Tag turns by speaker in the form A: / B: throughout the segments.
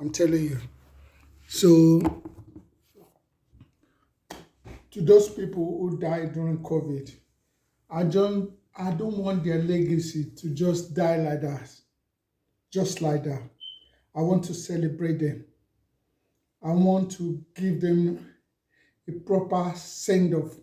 A: I'm telling you. So, to those people who died during COVID, I don't want their legacy to just die like that, just like that. I want to celebrate them. I want to give them a proper send off.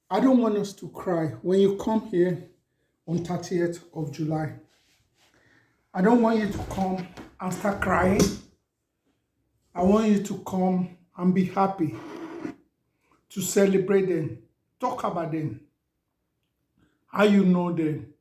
A: I don't want us to cry when you come here on 30th of July. I don't want you to come and start crying. I want you to come and be happy, to celebrate them, talk about them, how you know them,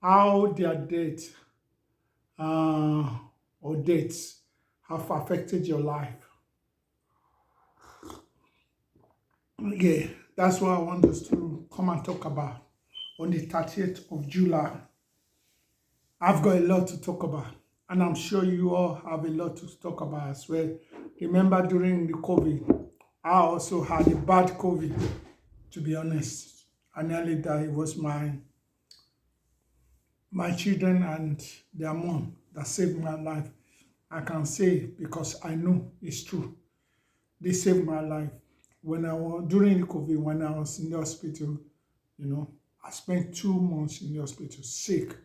A: how their death uh, or deaths have affected your life. Yeah, that's what I want us to come and talk about on the 30th of July. I've got a lot to talk about, and I'm sure you all have a lot to talk about as well. Remember, during the COVID, I also had a bad COVID, to be honest. I nearly died. It was my children and their mom that saved my life. I can say because I know it's true. They saved my life. When I was during the COVID, when I was in the hospital, you know, I spent 2 months in the hospital sick.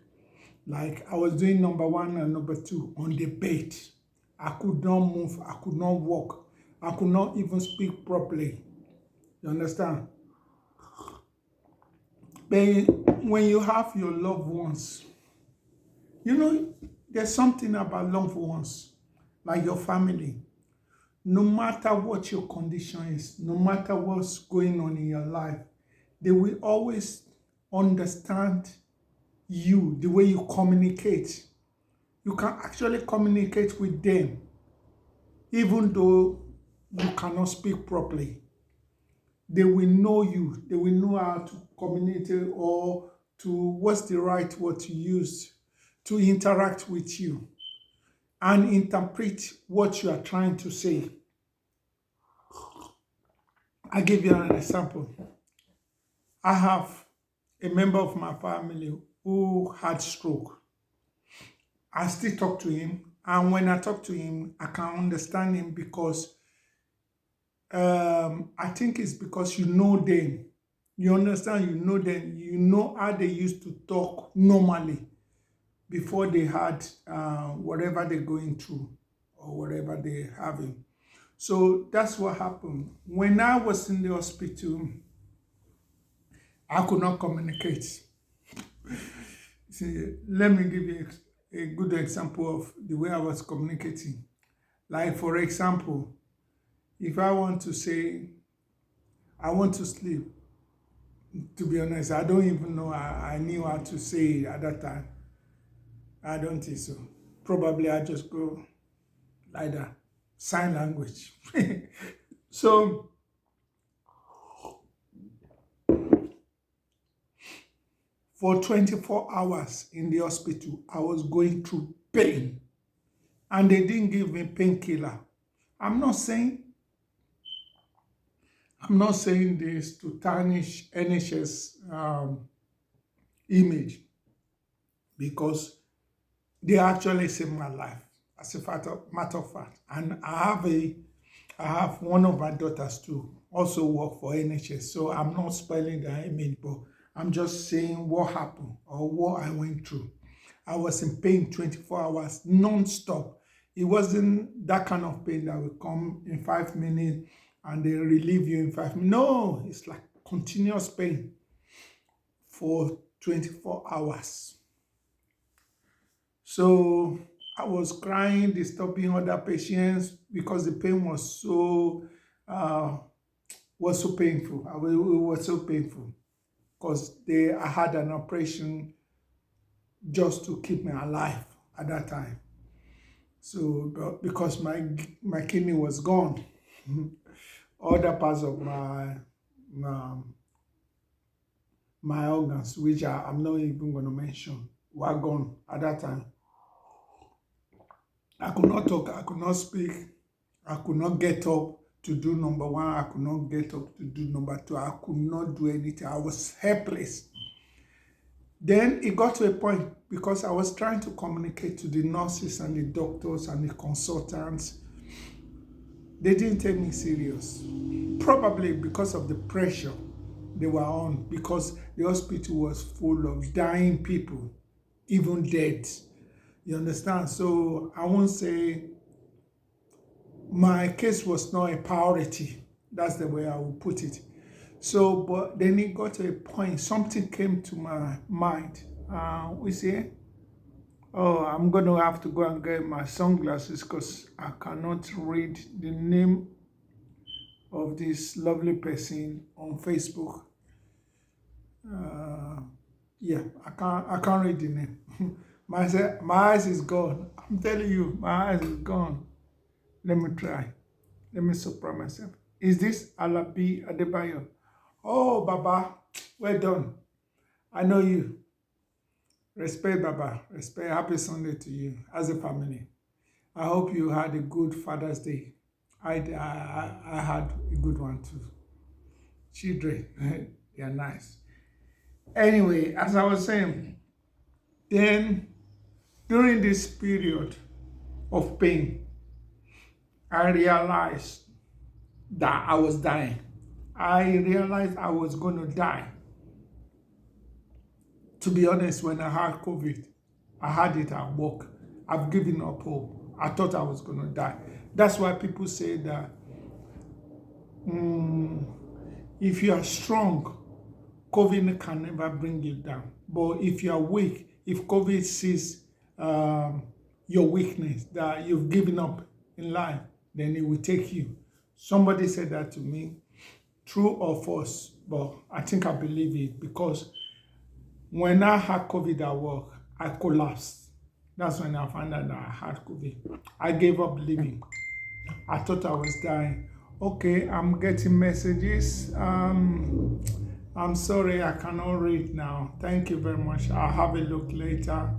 A: Like I was doing number one and number two on the bed. I could not move, I could not walk, I could not even speak properly. You understand? But when you have your loved ones, you know, there's something about loved ones, like your family. No matter what your condition is, no matter what's going on in your life, they will always understand you, the way you communicate. You can actually communicate with them, even though you cannot speak properly. They will know you, they will know how to communicate or to what's the right word to use to interact with you and interpret what you are trying to say. I give you an example. I have a member of my family who had stroke. I still talk to him, and when I talk to him, I can understand him because I think it's because you know them. You understand, you know them, you know how they used to talk normally before they had whatever they're going through or whatever they're having. So that's what happened. When I was in the hospital, I could not communicate. See, let me give you a good example of the way I was communicating. Like, for example, if I want to say, I want to sleep, to be honest, I don't even know I knew how to say it at that time. I don't think so. Probably I just go like that, sign language. So for 24 hours in the hospital, I was going through pain and they didn't give me painkiller. I'm not saying I'm not saying this to tarnish NHS image because they actually saved my life as a matter of fact. And I have one of my daughters too also work for NHS. So I'm not spoiling their image, but I'm just saying what happened or what I went through. I was in pain 24 hours non-stop. It wasn't that kind of pain that will come in 5 minutes and they relieve you in 5 minutes. No, it's like continuous pain for 24 hours. So I was crying, disturbing other patients because the pain uh, was so painful. It was so painful because I had an operation just to keep me alive at that time. So because my kidney was gone, other parts of my, my organs, which I'm not even going to mention, were gone at that time. I could not talk, I could not speak, I could not get up to do number one, I could not get up to do number two, I could not do anything. I was helpless. Then it got to a point because I was trying to communicate to the nurses and the doctors and the consultants. They didn't take me serious. Probably because of the pressure they were on, because the hospital was full of dying people, even dead. You understand? So I won't say my case was not a priority. That's the way I would put it. So, but then it got to a point, something came to my mind. We say, oh, I'm going to have to go and get my sunglasses because I cannot read the name of this lovely person on Facebook. Yeah, I can't read the name. My eyes is gone. I'm telling you, my eyes is gone. Let me try. Let me surprise myself. Is this Alabi Adebayo? Oh, Baba, well done. I know you. Respect, Baba. Respect. Happy Sunday to you as a family. I hope you had a good Father's Day. I had a good one too. Children, they are nice. Anyway, as I was saying, then during this period of pain, I realized that I was dying. I realized I was going to die. To be honest, when I had COVID, I had it at work. I've given up hope. I thought I was going to die. That's why people say that if you are strong, COVID can never bring you down. But if you are weak, if COVID sees your weakness, that you've given up in life, then it will take you. Somebody said that to me, true or false, but I think I believe it because when I had COVID at work, I collapsed. That's when I found out that I had COVID. I gave up living. I thought I was dying. Okay, I'm getting messages. I'm sorry, I cannot read now. Thank you very much. I'll have a look later.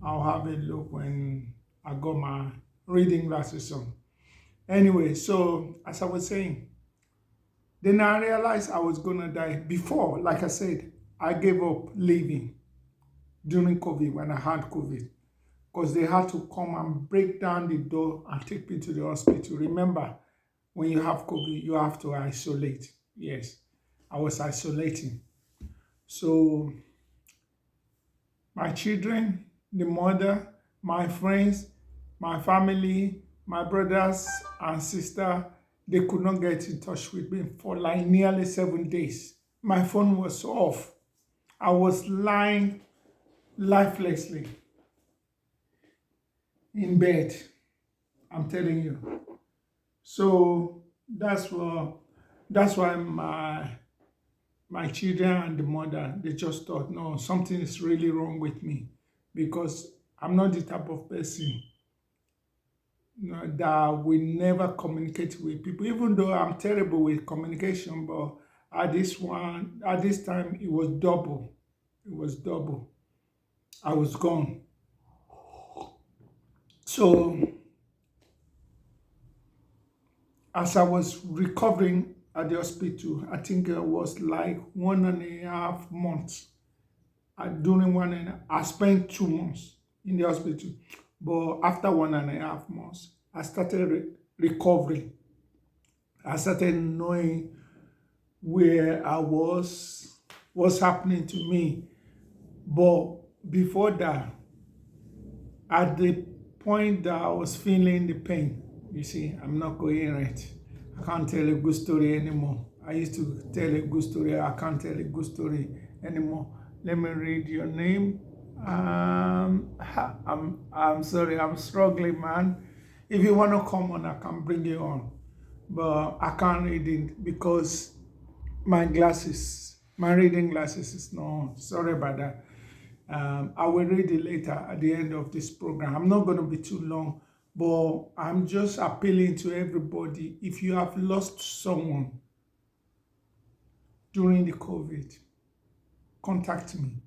A: I'll have a look when I got my reading glasses on. Anyway, so as I was saying, then I realized I was going to die. Before, like I said, I gave up living during COVID when I had COVID because they had to come and break down the door and take me to the hospital. Remember, when you have COVID, you have to isolate. Yes, I was isolating. So my children, the mother, my friends, my family, my brothers and sister, they could not get in touch with me for like nearly 7 days. My phone was off. I was lying lifelessly in bed. I'm telling you. So that's why my children and the mother, they just thought, no, something is really wrong with me because I'm not the type of person that will never communicate with people, even though I'm terrible with communication, but at this time, it was double. It was double. I was gone. So as I was recovering at the hospital, I think it was like 1.5 months. I spent 2 months in the hospital. But after 1.5 months, I started recovering. I started knowing where I was, what's happening to me. But before that, at the point that I was feeling the pain, you see, I'm not coherent. I can't tell a good story anymore. I used to tell a good story. I can't tell a good story anymore. Let me read your name. I'm sorry, I'm struggling, man. If you want to come on, I can bring you on. But I can't read it because my reading glasses is not on. Sorry about that. I will read it later at the end of this program. I'm not going to be too long, but I'm just appealing to everybody. If you have lost someone during the COVID, contact me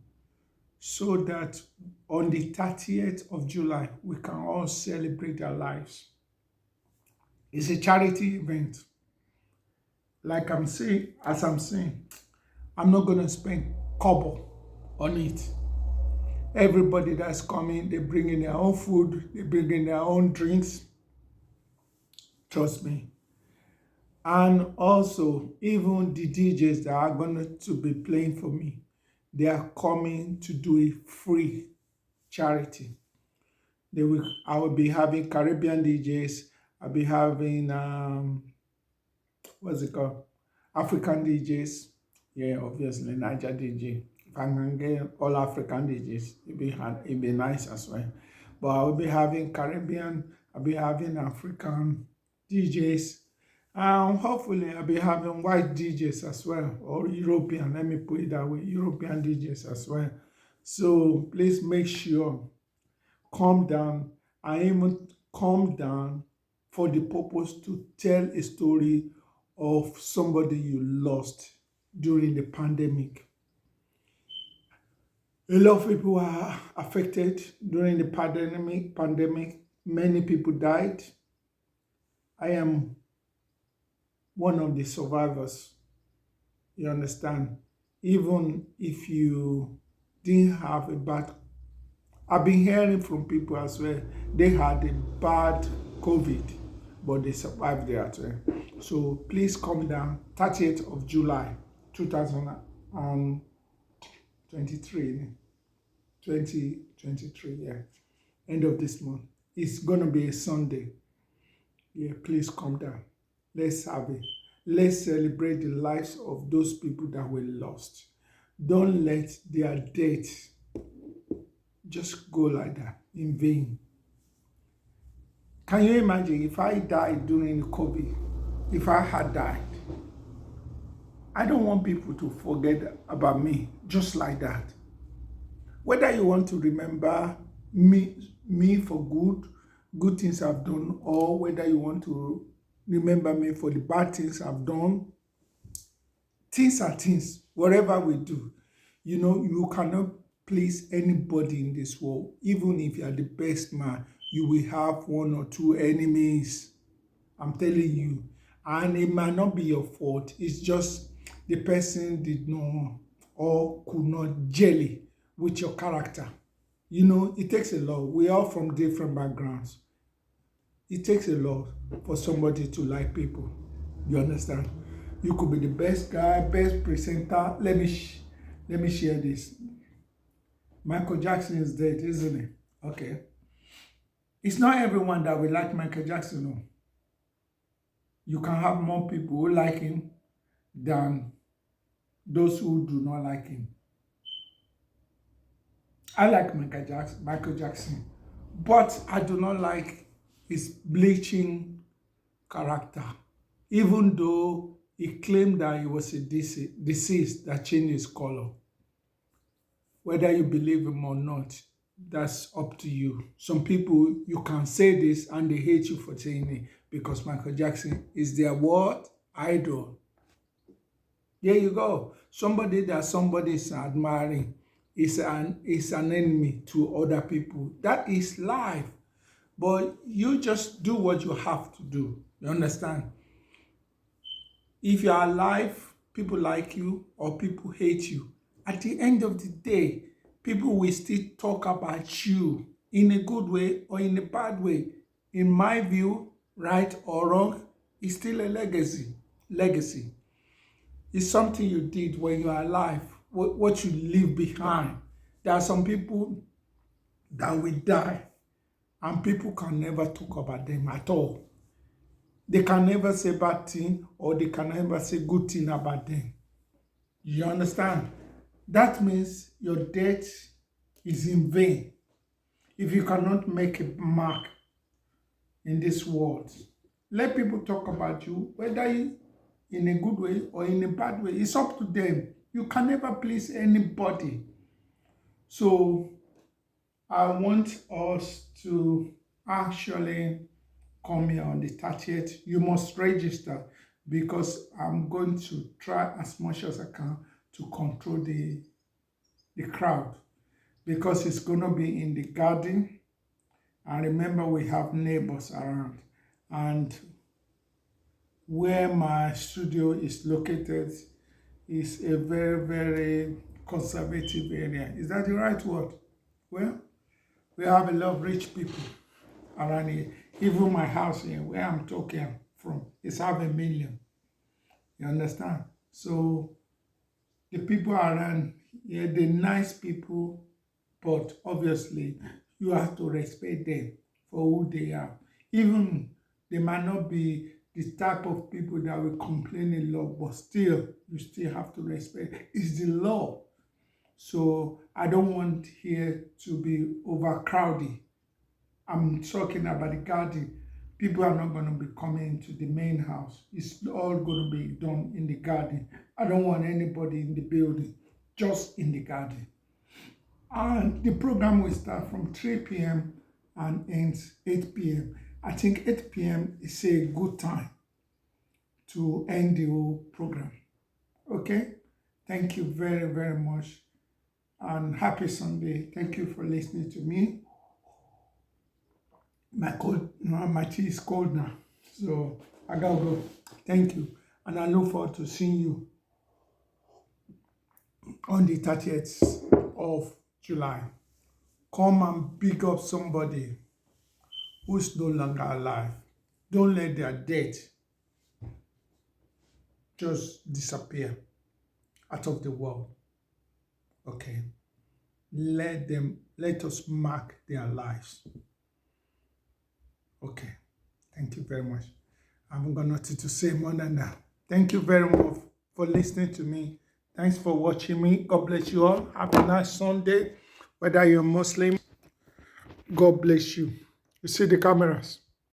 A: so that on the 30th of July, we can all celebrate their lives. It's a charity event. As I'm saying, I'm not going to spend kobo on it. Everybody that's coming, they bring in their own food, they bring in their own drinks. Trust me. And also, even the DJs that are going to be playing for me, they are coming to do a free charity. I will be having Caribbean DJs. I'll be having what's it called? African DJs. Yeah, obviously Niger DJ. If I can get all African DJs, it'd be nice as well. But I will be having Caribbean, I'll be having African DJs. Hopefully I'll be having white DJs as well, or European, let me put it that way, European DJs as well. So please make sure, calm down. I even calm down for the purpose to tell a story of somebody you lost during the pandemic. A lot of people are affected during the pandemic. Many people died. I am one of the survivors. You understand? Even if you didn't have a bad, I've been hearing from people as well. They had a bad COVID, but they survived there as well. So please come down. 30th of July, 2023. 2023, yeah. End of this month. It's gonna be a Sunday. Yeah, please come down. Let's have it. Let's celebrate the lives of those people that were lost. Don't let their death just go like that in vain. Can you imagine if I died during COVID? If I had died, I don't want people to forget about me just like that. Whether you want to remember me for good things I've done, or whether you want to remember me for the bad things I've done, things are things. Whatever we do, you cannot please anybody in this world. Even if you are the best man, you will have one or two enemies. I'm telling you. And it might not be your fault. It's just the person did not or could not jelly with your character. It takes a lot. We are from different backgrounds. It takes a lot for somebody to like people. You understand? You could be the best guy, best presenter. Let me share this. Michael Jackson is dead, isn't it? Okay. It's not everyone that will like Michael Jackson. No. You can have more people who like him than those who do not like him. I like Michael Jackson, but I do not like his bleaching character. Even though he claimed that he was a disease that changed his color. Whether you believe him or not, that's up to you. Some people, you can say this and they hate you for saying it because Michael Jackson is their what? Idol. There you go. Somebody that somebody is admiring is an enemy to other people. That is life. But you just do what you have to do. You understand? If you are alive, people like you or people hate you. At the end of the day, people will still talk about you in a good way or in a bad way. In my view, right or wrong, it's still a legacy. Legacy. It's something you did when you are alive, what you leave behind. There are some people that will die and people can never talk about them at all. They can never say bad thing or they can never say good thing about them. You understand? That means your death is in vain. If you cannot make a mark in this world, let people talk about you, whether in a good way or in a bad way. It's up to them. You can never please anybody. So I want us to actually come here on the 30th. You must register because I'm going to try as much as I can to control the crowd because it's going to be in the garden. And remember, we have neighbors around. And where my studio is located is a very, very conservative area. Is that the right word? Well, we have a lot of rich people around here. Even my house here, where I'm talking from, is half a million. You understand? So the people around here, the nice people, but obviously you have to respect them for who they are. Even they might not be the type of people that will complain a lot, but still, you still have to respect. It's the law. So I don't want here to be overcrowded. I'm talking about the garden. People are not going to be coming to the main house. It's all going to be done in the garden. I don't want anybody in the building, just in the garden. And the program will start from 3 p.m. and ends 8 p.m. I think 8 p.m. is a good time to end the whole program. Okay? Thank you very, very much. And happy Sunday. Thank you for listening to me. My tea is cold now, so I gotta go. Thank you, and I look forward to seeing you on the 30th of July. Come and pick up somebody who's no longer alive. Don't let their death just disappear out of the world. Okay, let us mark their lives. Okay, thank you very much. I haven't got nothing to say more than that. Thank you very much for listening to me. Thanks for watching me. God bless you all. Have a nice Sunday. Whether you're Muslim, God bless you. You see the cameras.